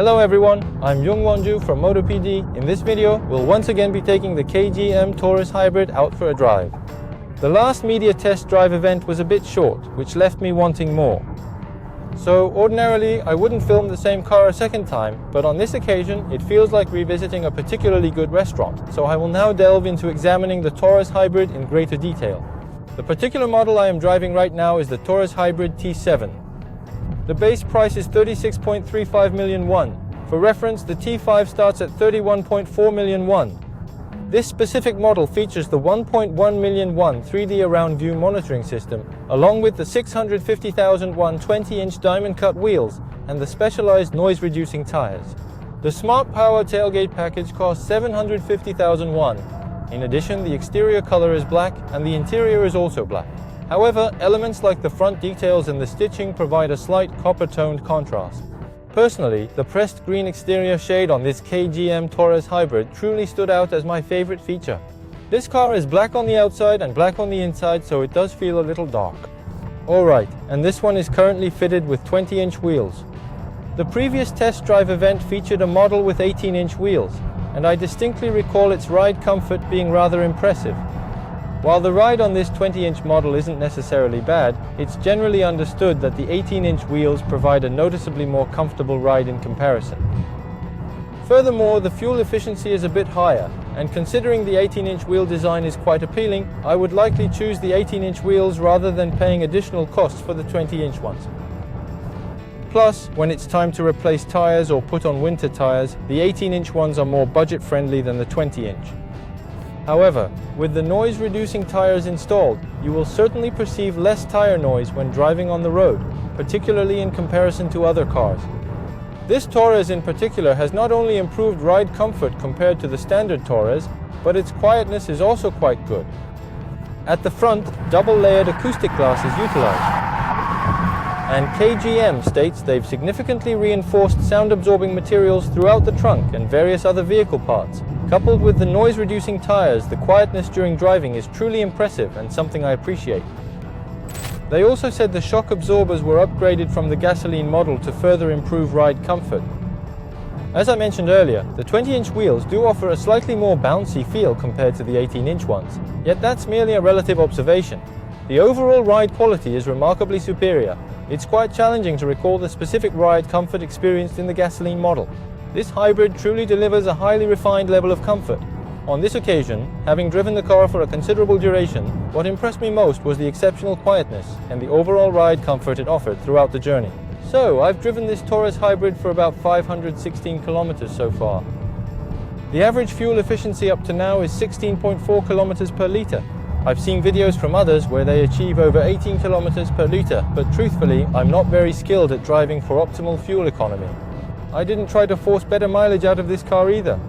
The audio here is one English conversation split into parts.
Hello everyone, I'm Jung Wonju from MotoPD. In this video, we'll once again be taking the KGM Torres Hybrid out for a drive. The last media test drive event was a bit short, which left me wanting more. So ordinarily, I wouldn't film the same car a second time, but on this occasion, it feels like revisiting a particularly good restaurant, so I will now delve into examining the Torres Hybrid in greater detail. The particular model I am driving right now is the Torres Hybrid T7. The base price is 36.35 million won. For reference, the T5 starts at 31.4 million won. This specific model features the 1.1 million won 3D around view monitoring system, along with the 650,000 won 20-inch diamond cut wheels and the specialized noise-reducing tires. The Smart Power tailgate package costs 750,000 won. In addition, the exterior color is black and the interior is also black. However, elements like the front details and the stitching provide a slight copper-toned contrast. Personally, the pressed green exterior shade on this KGM Torres Hybrid truly stood out as my favorite feature. This car is black on the outside and black on the inside, so it does feel a little dark. Alright, and this one is currently fitted with 20-inch wheels. The previous test drive event featured a model with 18-inch wheels, and I distinctly recall its ride comfort being rather impressive. While the ride on this 20-inch model isn't necessarily bad, it's generally understood that the 18-inch wheels provide a noticeably more comfortable ride in comparison. Furthermore, the fuel efficiency is a bit higher, and considering the 18-inch wheel design is quite appealing, I would likely choose the 18-inch wheels rather than paying additional costs for the 20-inch ones. Plus, when it's time to replace tires or put on winter tires, the 18-inch ones are more budget-friendly than the 20-inch. However, with the noise-reducing tires installed, you will certainly perceive less tire noise when driving on the road, particularly in comparison to other cars. This Torres in particular has not only improved ride comfort compared to the standard Torres, but its quietness is also quite good. At the front, double-layered acoustic glass is utilized. And KGM states they've significantly reinforced sound-absorbing materials throughout the trunk and various other vehicle parts. Coupled with the noise-reducing tires, the quietness during driving is truly impressive and something I appreciate. They also said the shock absorbers were upgraded from the gasoline model to further improve ride comfort. As I mentioned earlier, the 20-inch wheels do offer a slightly more bouncy feel compared to the 18-inch ones, yet that's merely a relative observation. The overall ride quality is remarkably superior. It's quite challenging to recall the specific ride comfort experienced in the gasoline model. This hybrid truly delivers a highly refined level of comfort. On this occasion, having driven the car for a considerable duration, what impressed me most was the exceptional quietness and the overall ride comfort it offered throughout the journey. So, I've driven this Torres Hybrid for about 516 kilometers so far. The average fuel efficiency up to now is 16.4 kilometers per liter. I've seen videos from others where they achieve over 18 kilometers per liter, but truthfully, I'm not very skilled at driving for optimal fuel economy. I didn't try to force better mileage out of this car either.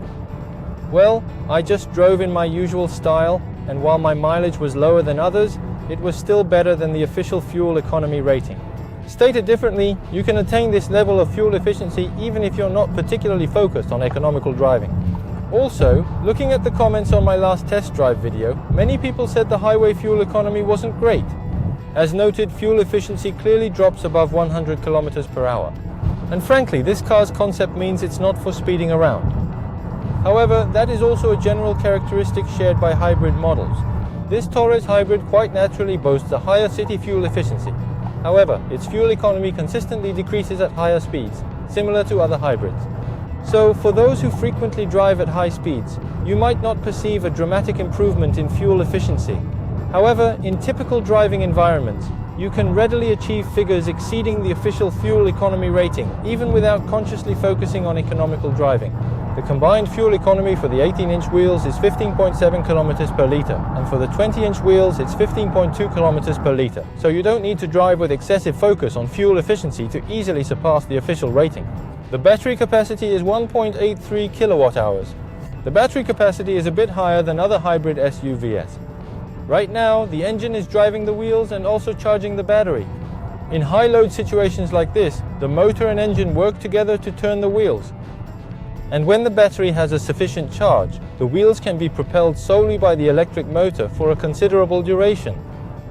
Well, I just drove in my usual style, and while my mileage was lower than others, it was still better than the official fuel economy rating. Stated differently, you can attain this level of fuel efficiency even if you're not particularly focused on economical driving. Also, looking at the comments on my last test drive video, many people said the highway fuel economy wasn't great. As noted, fuel efficiency clearly drops above 100 kilometers per hour. And frankly, this car's concept means it's not for speeding around. However, that is also a general characteristic shared by hybrid models. This Torres Hybrid quite naturally boasts a higher city fuel efficiency. However, its fuel economy consistently decreases at higher speeds, similar to other hybrids. So, for those who frequently drive at high speeds, you might not perceive a dramatic improvement in fuel efficiency. However, in typical driving environments, you can readily achieve figures exceeding the official fuel economy rating, even without consciously focusing on economical driving. The combined fuel economy for the 18-inch wheels is 15.7 kilometers per liter, and for the 20-inch wheels it's 15.2 kilometers per liter. So you don't need to drive with excessive focus on fuel efficiency to easily surpass the official rating. The battery capacity is 1.83 kilowatt hours. The battery capacity is a bit higher than other hybrid SUVs. Right now, the engine is driving the wheels and also charging the battery. In high-load situations like this, the motor and engine work together to turn the wheels. And when the battery has a sufficient charge, the wheels can be propelled solely by the electric motor for a considerable duration.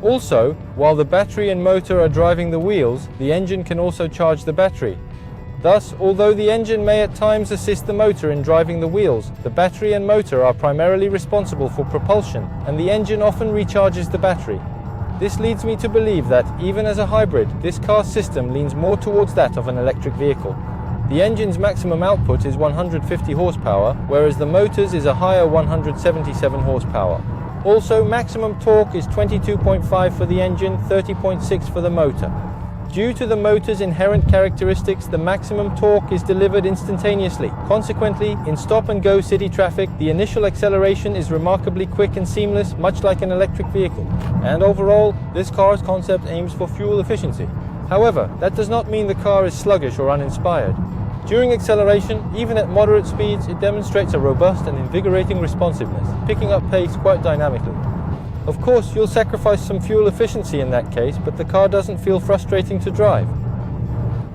Also, while the battery and motor are driving the wheels, the engine can also charge the battery. Thus, although the engine may at times assist the motor in driving the wheels, the battery and motor are primarily responsible for propulsion, and the engine often recharges the battery. This leads me to believe that, even as a hybrid, this car's system leans more towards that of an electric vehicle. The engine's maximum output is 150 horsepower, whereas the motor's is a higher 177 horsepower. Also, maximum torque is 22.5 for the engine, 30.6 for the motor. Due to the motor's inherent characteristics, the maximum torque is delivered instantaneously. Consequently, in stop-and-go city traffic, the initial acceleration is remarkably quick and seamless, much like an electric vehicle. And overall, this car's concept aims for fuel efficiency. However, that does not mean the car is sluggish or uninspired. During acceleration, even at moderate speeds, it demonstrates a robust and invigorating responsiveness, picking up pace quite dynamically. Of course, you'll sacrifice some fuel efficiency in that case, but the car doesn't feel frustrating to drive.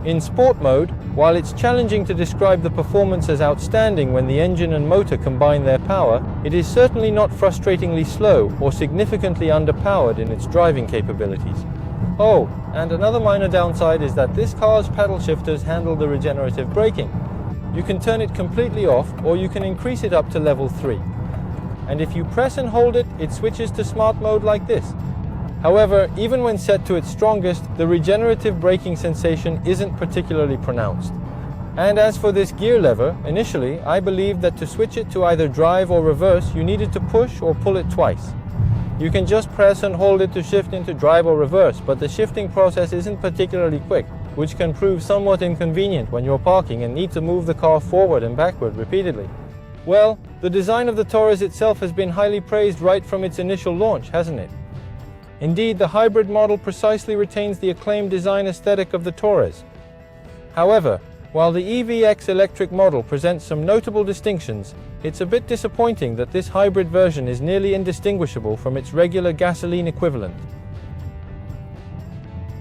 In sport mode, while it's challenging to describe the performance as outstanding when the engine and motor combine their power, it is certainly not frustratingly slow or significantly underpowered in its driving capabilities. Oh, and another minor downside is that this car's paddle shifters handle the regenerative braking. You can turn it completely off, or you can increase it up to level 3. And if you press and hold it, it switches to smart mode like this. However, even when set to its strongest, the regenerative braking sensation isn't particularly pronounced. And as for this gear lever, initially I believed that to switch it to either drive or reverse, you needed to push or pull it twice. You can just press and hold it to shift into drive or reverse, but the shifting process isn't particularly quick, which can prove somewhat inconvenient when you're parking and need to move the car forward and backward repeatedly. Well, the design of the Torres itself has been highly praised right from its initial launch, hasn't it? Indeed, the hybrid model precisely retains the acclaimed design aesthetic of the Torres. However, while the EVX electric model presents some notable distinctions, it's a bit disappointing that this hybrid version is nearly indistinguishable from its regular gasoline equivalent.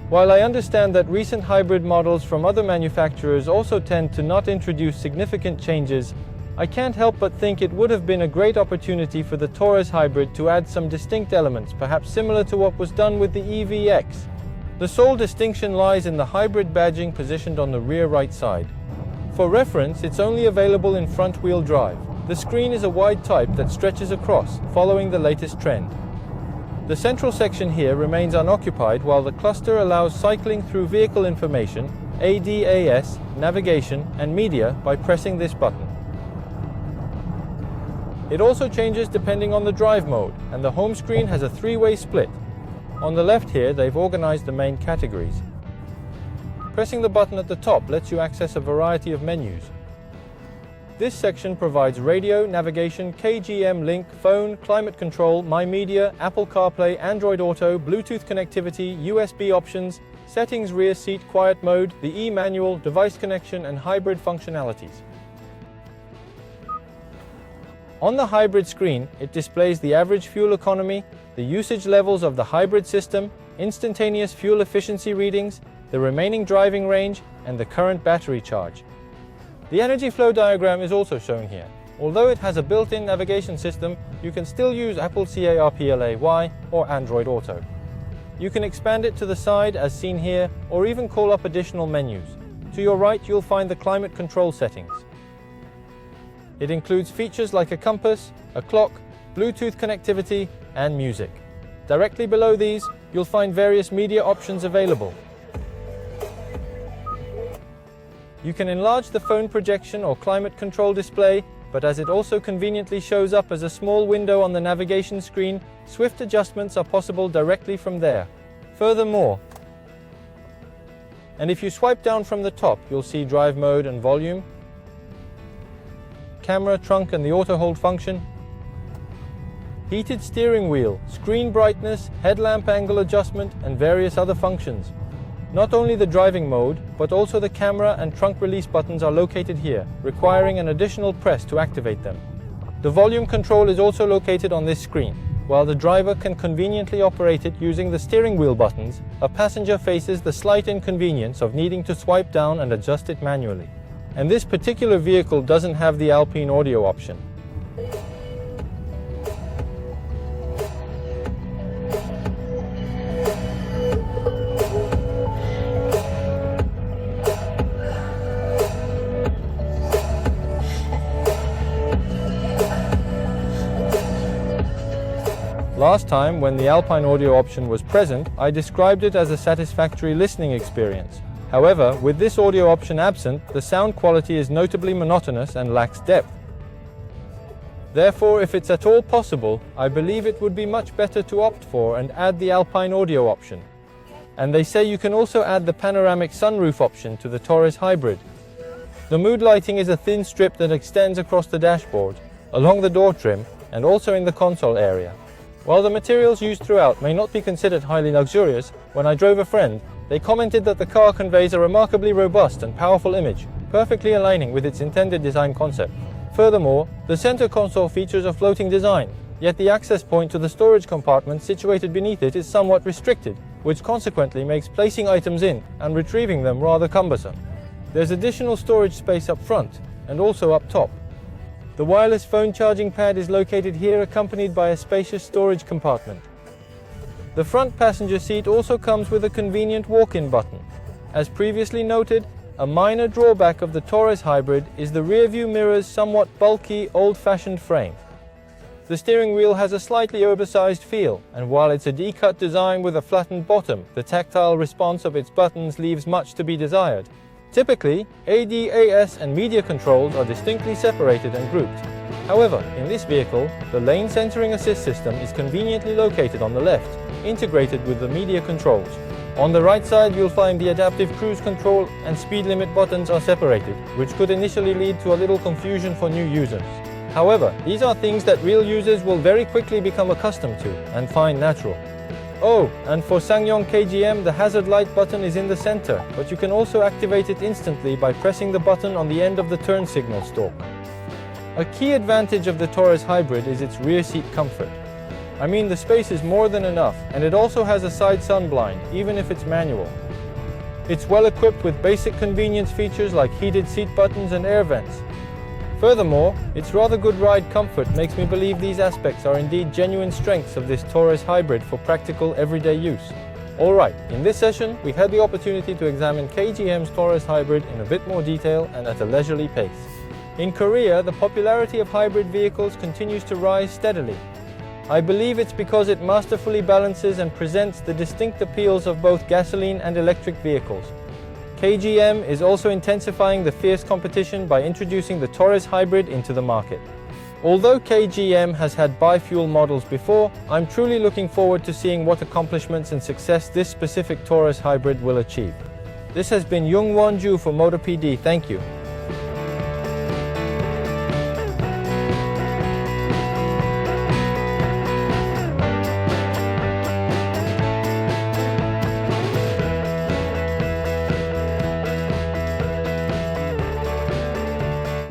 While I understand that recent hybrid models from other manufacturers also tend to not introduce significant changes, I can't help but think it would have been a great opportunity for the Torres Hybrid to add some distinct elements, perhaps similar to what was done with the EVX. The sole distinction lies in the hybrid badging positioned on the rear right side. For reference, it's only available in front-wheel drive. The screen is a wide type that stretches across, following the latest trend. The central section here remains unoccupied while the cluster allows cycling through vehicle information, ADAS, navigation, and media by pressing this button. It also changes depending on the drive mode, and the home screen has a three-way split. On the left here, they've organized the main categories. Pressing the button at the top lets you access a variety of menus. This section provides radio, navigation, KGM link, phone, climate control, My Media, Apple CarPlay, Android Auto, Bluetooth connectivity, USB options, settings, rear seat, quiet mode, the e-manual, device connection, and hybrid functionalities. On the hybrid screen, it displays the average fuel economy, the usage levels of the hybrid system, instantaneous fuel efficiency readings, the remaining driving range, and the current battery charge. The energy flow diagram is also shown here. Although it has a built-in navigation system, you can still use Apple CarPlay or Android Auto. You can expand it to the side as seen here, or even call up additional menus. To your right, you'll find the climate control settings. It includes features like a compass, a clock, Bluetooth connectivity, and music. Directly below these, you'll find various media options available. You can enlarge the phone projection or climate control display, but as it also conveniently shows up as a small window on the navigation screen, swift adjustments are possible directly from there. Furthermore, and if you swipe down from the top, you'll see drive mode and volume, camera, trunk, and the auto hold function, heated steering wheel, screen brightness, headlamp angle adjustment, and various other functions. Not only the driving mode, but also the camera and trunk release buttons are located here, requiring an additional press to activate them. The volume control is also located on this screen. While the driver can conveniently operate it using the steering wheel buttons, a passenger faces the slight inconvenience of needing to swipe down and adjust it manually. And this particular vehicle doesn't have the Alpine audio option. Last time, when the Alpine audio option was present, I described it as a satisfactory listening experience. However, with this audio option absent, the sound quality is notably monotonous and lacks depth. Therefore, if it's at all possible, I believe it would be much better to opt for and add the Alpine audio option. And they say you can also add the panoramic sunroof option to the Torres Hybrid. The mood lighting is a thin strip that extends across the dashboard, along the door trim, and also in the console area. While the materials used throughout may not be considered highly luxurious, when I drove a friend, they commented that the car conveys a remarkably robust and powerful image, perfectly aligning with its intended design concept. Furthermore, the center console features a floating design, yet the access point to the storage compartment situated beneath it is somewhat restricted, which consequently makes placing items in and retrieving them rather cumbersome. There's additional storage space up front, and also up top. The wireless phone charging pad is located here, accompanied by a spacious storage compartment. The front passenger seat also comes with a convenient walk-in button. As previously noted, a minor drawback of the Torres Hybrid is the rear-view mirror's somewhat bulky, old-fashioned frame. The steering wheel has a slightly oversized feel, and while it's a D-cut design with a flattened bottom, the tactile response of its buttons leaves much to be desired. Typically, ADAS and media controls are distinctly separated and grouped. However, in this vehicle, the lane centering assist system is conveniently located on the left, integrated with the media controls. On the right side, you'll find the adaptive cruise control and speed limit buttons are separated, which could initially lead to a little confusion for new users. However, these are things that real users will very quickly become accustomed to and find natural. Oh, and for SsangYong KGM, the hazard light button is in the center, but you can also activate it instantly by pressing the button on the end of the turn signal stalk. A key advantage of the Torres Hybrid is its rear seat comfort. I mean, the space is more than enough, and it also has a side sun blind, even if it's manual. It's well equipped with basic convenience features like heated seat buttons and air vents. Furthermore, its rather good ride comfort makes me believe these aspects are indeed genuine strengths of this Torres Hybrid for practical everyday use. Alright, in this session we had the opportunity to examine KGM's Torres Hybrid in a bit more detail and at a leisurely pace. In Korea, the popularity of hybrid vehicles continues to rise steadily. I believe it's because it masterfully balances and presents the distinct appeals of both gasoline and electric vehicles. KGM is also intensifying the fierce competition by introducing the Torres Hybrid into the market. Although KGM has had bi-fuel models before, I'm truly looking forward to seeing what accomplishments and success this specific Torres Hybrid will achieve. This has been Young Won Ju for MotoPD. Thank you.